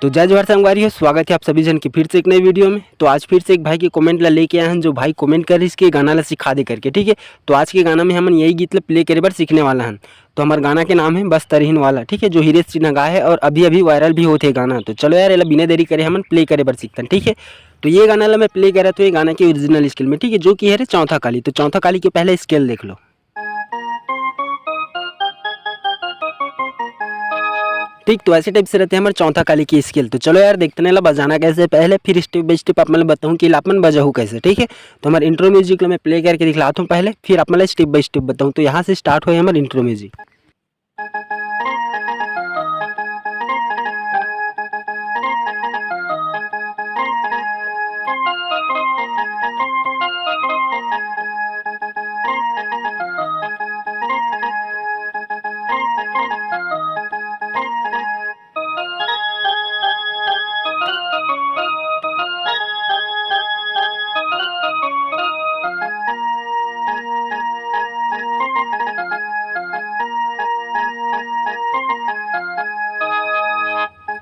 तो जय जवाहर संगवारी हो, स्वागत है आप सभी जन की फिर से एक नई वीडियो में। तो आज फिर से एक भाई की कमेंट ला लेके आए हैं, जो भाई कमेंट कर इसके गाना ला सिखा दे करके। ठीक है, तो आज के गाना में हम यही गीत ला प्ले करे बार सीखने वाला हैं। तो हमारे गाना के नाम है बस तरहीन वाला। ठीक है, जो हीरेश सिन्हा गाए है और अभी अभी वायरल भी होते गाना। तो चलो यार एला बिना देरी करे हम प्ले करे बार सीखते हैं। ठीक है, तो ये गाना ला मैं प्ले करा तो ये गाना की ओरिजिनल स्केल में, ठीक है, जो कि है चौथा काली। तो चौथा काली के पहले स्केल देख लो। ठीक, तो ऐसे टाइप से रहते हैं हमारे चौथा काली की स्केल। तो चलो यार देखते हैं बजाना कैसे, पहले फिर स्टेप बाय स्टेप आप मैं बताऊँ कि अपन बजाऊँ कैसे। ठीक है, तो हमारे इंट्रो म्यूजिक मैं प्ले करके दिखलाता हूँ पहले, फिर आप मैं स्टेप बाय स्टेप बताऊँ। तो यहाँ से स्टार्ट हो हमारे इंट्रो म्यूजिक।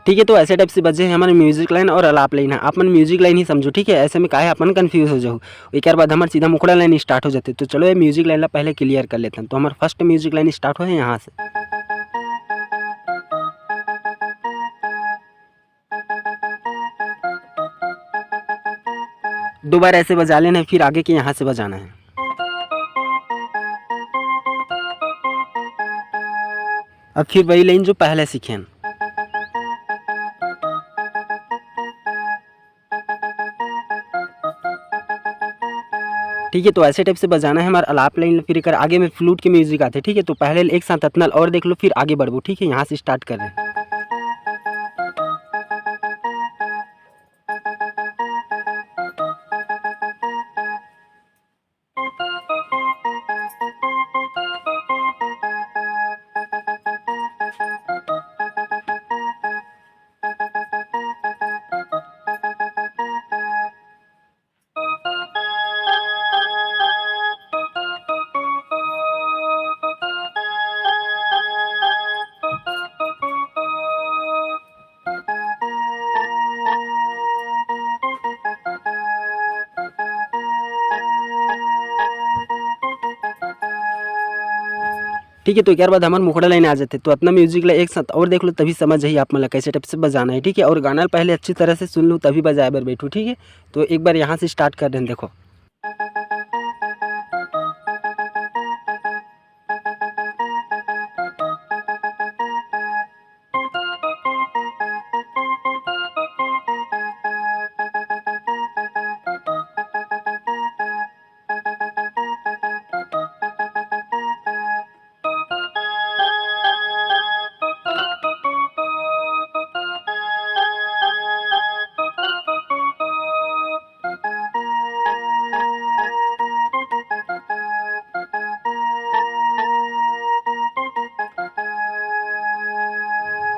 ठीक है, तो ऐसे टाइप से बजे हैं हमारे म्यूजिक लाइन और अलाप लाइन है। आप मन म्यूजिक लाइन ही समझो। ठीक है, ऐसे में काहे अपन कंफ्यूज हो जाओ। एक बार हमारे सीधा मुखड़ा लाइन स्टार्ट हो जाते। तो चलो ये म्यूजिक लाइन ला पहले क्लियर कर लेते हैं। तो हमारा फर्स्ट म्यूजिक लाइन स्टार्ट हो है यहाँ से। दो बार ऐसे बजा लेना है, फिर आगे के यहाँ से बजाना है। अब फिर वही लाइन जो पहले सीखे हैं। ठीक है, तो ऐसे टाइप से बजाना है हमारा अलाप लाइन। फिर कर आगे में फ्लूट के म्यूजिक आते हैं। ठीक है, तो पहले एक साथ अतनल और देख लो, फिर आगे बढ़ो। ठीक है, यहाँ से स्टार्ट कर रहे हैं। ठीक है, तो एक बाद हमारे मुखड़ा लाइन आ जाते। तो अपना म्यूजिक ला एक साथ और देख लो, तभी समझ जाइए आप मतलब कैसे टाइप से बजाना है। ठीक है, और गाना पहले अच्छी तरह से सुन लो तभी बजाए बार बैठो। ठीक है, तो एक बार यहाँ से स्टार्ट कर रहे हैं, देखो।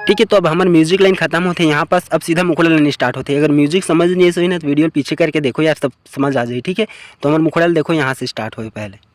ठीक है, तो अब हमारे म्यूजिक लाइन खत्म होते हैं यहाँ पास। अब सीधा मुखड़ा लाइन स्टार्ट होते हैं। अगर म्यूजिक समझ नहीं सही ना तो वीडियो पीछे करके देखो यार, सब समझ आ जाए। ठीक है, तो हमारे मुखड़ा देखो यहाँ से स्टार्ट हो पहले।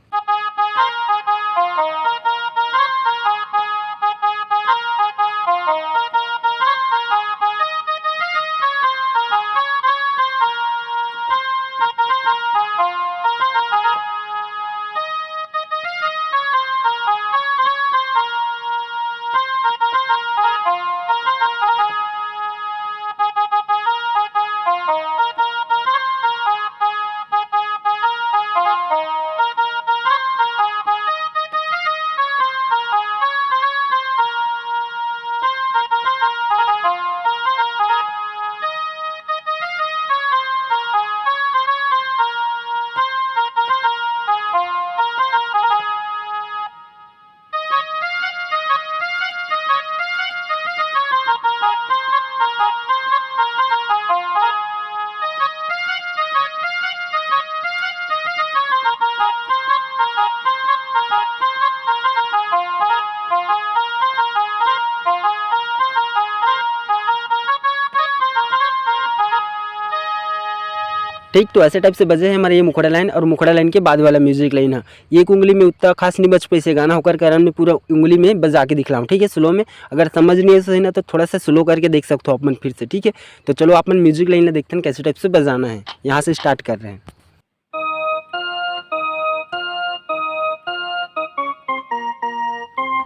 ठीक। तो ऐसे टाइप से बजे है हमारे ये मुखड़ा लाइन, और मुखड़ा लाइन के बाद वाला म्यूजिक लाइन है। ये एक उंगली में उतना खास नहीं बज पैसे गाना होकर कारण मैं पूरा उंगली में बजा के दिखलाऊँ, ठीक है, स्लो में। अगर समझ नहीं है सही ना तो थोड़ा सा स्लो करके देख सकते हो अपन फिर से, ठीक है। तो चलो अपन म्यूजिक लाइन देखते हैं कैसे टाइप से बजाना है। यहाँ से स्टार्ट कर रहे हैं।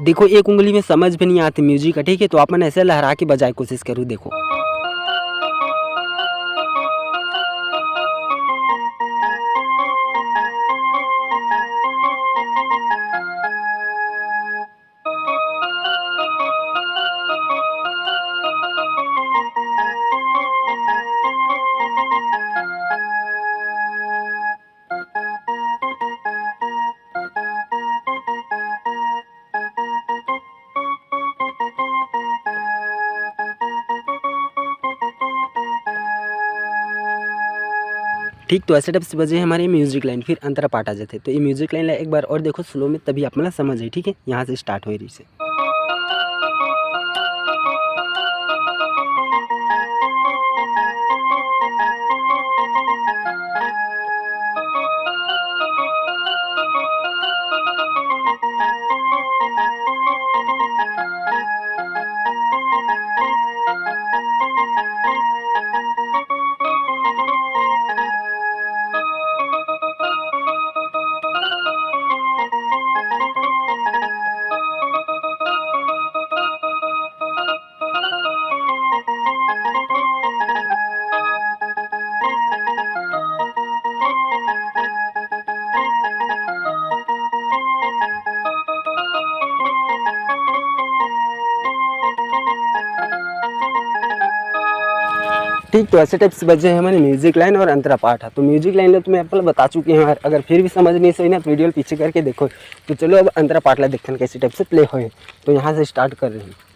देखो एक उंगली में समझ भी नहीं आती म्यूजिक का, ठीक है, तो अपन ऐसे लहरा के बजाए कोशिश करूँ। देखो ठीक। तो ऐसे टाइप से बजे हमारे म्यूजिक लाइन, फिर अंतरा पार्ट आ जाते। तो ये म्यूजिक लाइन एक बार और देखो स्लो में, तभी आप मतलब समझ है, ठीक है। यहाँ से स्टार्ट हो रही से। ठीक। तो ऐसे टाइप से बजे हैं हमारे म्यूजिक लाइन और अंतरा पार्ट है। तो म्यूजिक लाइन तो मैं आपको बता चुकी हूँ, अगर फिर भी समझ नहीं सही ना तो वीडियो पीछे करके देखो। तो चलो अब अंतरा पार्ट ला देखते हैं कैसे टाइप से प्ले होए। तो यहाँ से स्टार्ट कर रहे हैं।